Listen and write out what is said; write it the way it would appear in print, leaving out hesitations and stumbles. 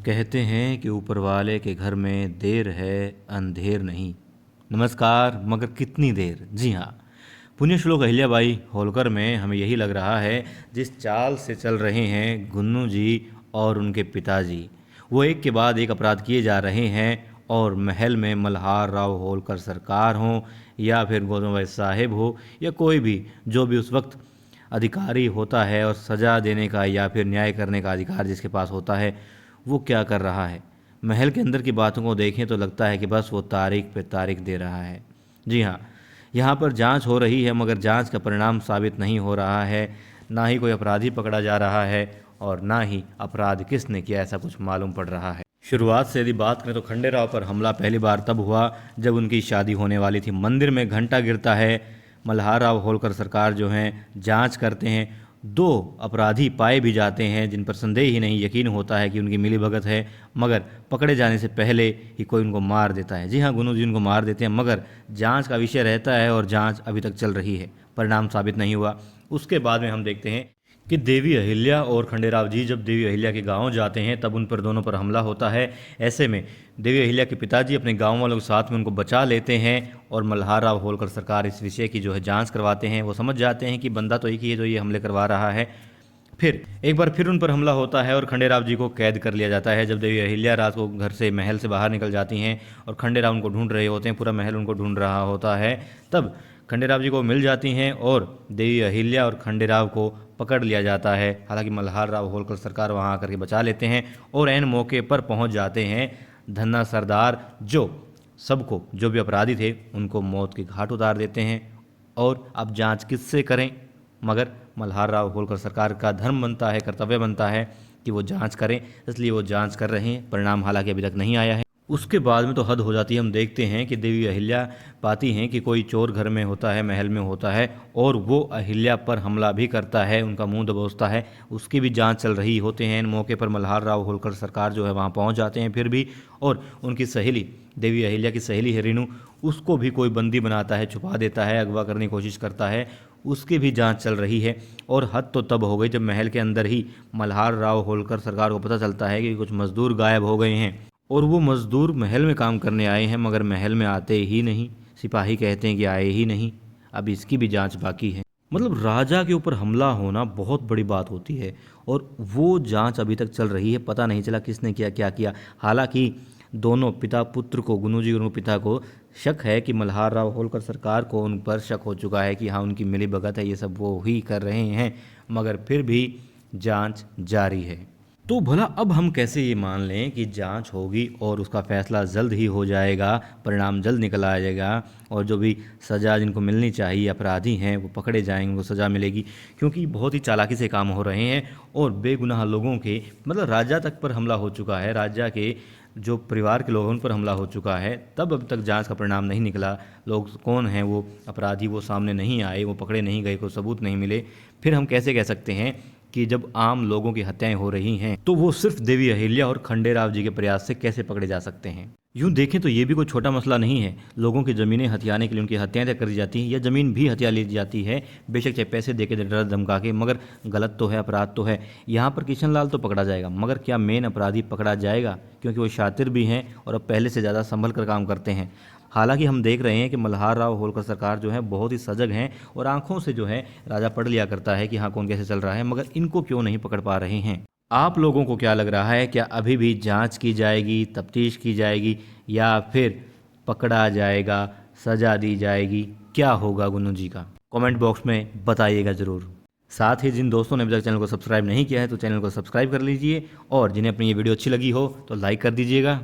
कहते हैं कि ऊपर वाले के घर में देर है अंधेर नहीं। नमस्कार, मगर कितनी देर। जी हाँ, पुण्य श्लोक अहिल्याबाई होलकर में हमें यही लग रहा है। जिस चाल से चल रहे हैं गुन्नू जी और उनके पिताजी, वो एक के बाद एक अपराध किए जा रहे हैं। और महल में मल्हार राव होलकर सरकार हों या फिर गौतम भाई साहेब हो या कोई भी जो भी उस वक्त अधिकारी होता है और सज़ा देने का या फिर न्याय करने का अधिकार जिसके पास होता है, वो क्या कर रहा है। महल के अंदर की बातों को देखें तो लगता है कि बस वो तारीख पे तारीख दे रहा है। जी हाँ, यहाँ पर जांच हो रही है मगर जांच का परिणाम साबित नहीं हो रहा है। ना ही कोई अपराधी पकड़ा जा रहा है और ना ही अपराध किसने किया ऐसा कुछ मालूम पड़ रहा है। शुरुआत से यदि बात करें तो खंडेराव पर हमला पहली बार तब हुआ जब उनकी शादी होने वाली थी। मंदिर में घंटा गिरता है, मल्हार राव होलकर सरकार जो हैं जांच करते हैं। दो अपराधी पाए भी जाते हैं जिन पर संदेह ही नहीं, यकीन होता है कि उनकी मिलीभगत है, मगर पकड़े जाने से पहले ही कोई उनको मार देता है। जी हाँ, गुनू जी उनको मार देते हैं, मगर जांच का विषय रहता है और जांच अभी तक चल रही है, परिणाम साबित नहीं हुआ। उसके बाद में हम देखते हैं कि देवी अहिल्या और खंडेराव जी जब देवी अहिल्या के गांव जाते हैं तब उन पर दोनों पर हमला होता है। ऐसे में देवी अहिल्या के पिताजी अपने गांव वालों के साथ में उनको बचा लेते हैं और मल्हार राव होलकर सरकार इस विषय की जो है जांच करवाते हैं। वो समझ जाते हैं कि बंदा तो एक ही है जो ये हमले करवा रहा है। फिर एक बार फिर उन पर हमला होता है और खंडेराव जी को कैद कर लिया जाता है। जब देवी अहिल्या रात को घर से महल से बाहर निकल जाती हैं और खंडेराव उनको ढूंढ रहे होते हैं, पूरा महल उनको ढूंढ रहा होता है, तब खंडेराव जी को मिल जाती हैं और देवी अहिल्या और खंडेराव को पकड़ लिया जाता है। हालांकि मल्हार राव होलकर सरकार वहां आकर के बचा लेते हैं और ऐन मौके पर पहुंच जाते हैं धन्ना सरदार, जो सबको जो भी अपराधी थे उनको मौत के घाट उतार देते हैं। और अब जांच किससे करें, मगर मल्हार राव होलकर सरकार का धर्म बनता है, कर्तव्य बनता है कि वो जांच करें, इसलिए वो जांच कर रहे हैं। परिणाम हालांकि अभी तक नहीं आया है। उसके बाद में तो हद हो जाती है। हम देखते हैं कि देवी अहिल्या पाती हैं कि कोई चोर घर में होता है, महल में होता है, और वो अहिल्या पर हमला भी करता है, उनका मुंह दबोचता है। उसकी भी जांच चल रही होते हैं। इन मौके पर मल्हार राव होलकर सरकार जो है वहाँ पहुँच जाते हैं फिर भी, और उनकी सहेली देवी अहिल्या की सहेली है रीनू, उसको भी कोई बंदी बनाता है, छुपा देता है, अगवा करने की कोशिश करता है। उसकी भी जांच चल रही है। और हद तो तब हो गई जब महल के अंदर ही मल्हार राव होलकर सरकार को पता चलता है कि कुछ मजदूर गायब हो गए हैं और वो मजदूर महल में काम करने आए हैं, मगर महल में आते ही नहीं। सिपाही कहते हैं कि आए ही नहीं। अब इसकी भी जांच बाकी है। मतलब राजा के ऊपर हमला होना बहुत बड़ी बात होती है और वो जांच अभी तक चल रही है। पता नहीं चला किसने किया, क्या किया। हालांकि दोनों पिता पुत्र को, गुनू जी और उनके पिता को शक है कि मल्हार राव होलकर सरकार को उन पर शक हो चुका है कि हाँ उनकी मिलीभगत है, ये सब वो ही कर रहे हैं, मगर फिर भी जांच जारी है। तो भला अब हम कैसे ये मान लें कि जांच होगी और उसका फैसला जल्द ही हो जाएगा, परिणाम जल्द निकल आएगा और जो भी सज़ा जिनको मिलनी चाहिए, अपराधी हैं, वो पकड़े जाएंगे, उनको सज़ा मिलेगी। क्योंकि बहुत ही चालाकी से काम हो रहे हैं और बेगुनाह लोगों के, मतलब राजा तक पर हमला हो चुका है, राजा के जो परिवार के लोग उन पर हमला हो चुका है, तब अब तक जांच का परिणाम नहीं निकला। लोग कौन हैं वो अपराधी, वो सामने नहीं आए, वो पकड़े नहीं गए, कोई सबूत नहीं मिले। फिर हम कैसे कह सकते हैं कि जब आम लोगों की हत्याएं हो रही हैं तो वो सिर्फ देवी अहिल्या और खंडेराव जी के प्रयास से कैसे पकड़े जा सकते हैं। यूं देखें तो ये भी कोई छोटा मसला नहीं है। लोगों की ज़मीनें हथियाने के लिए उनकी हत्याएं तय कर दी जाती हैं या ज़मीन भी हथिया ली जाती है, बेशक चाहे पैसे दे के, डर धमका के, मगर गलत तो है, अपराध तो है। यहाँ पर किशन लाल तो पकड़ा जाएगा, मगर क्या मेन अपराधी पकड़ा जाएगा? क्योंकि वो शातिर भी हैं और अब पहले से ज़्यादा संभल कर काम करते हैं। हालांकि हम देख रहे हैं कि मल्हार राव होलकर सरकार जो है बहुत ही सजग हैं और आंखों से जो है राजा पढ़ लिया करता है कि हाँ कौन कैसे चल रहा है, मगर इनको क्यों नहीं पकड़ पा रहे हैं। आप लोगों को क्या लग रहा है, क्या अभी भी जांच की जाएगी, तफ्तीश की जाएगी, या फिर पकड़ा जाएगा, सजा दी जाएगी? क्या होगा गुन्नू जी का? कमेंट बॉक्स में बताइएगा ज़रूर। साथ ही जिन दोस्तों ने अभी तक चैनल को सब्सक्राइब नहीं किया है तो चैनल को सब्सक्राइब कर लीजिए और जिन्हें अपनी ये वीडियो अच्छी लगी हो तो लाइक कर दीजिएगा।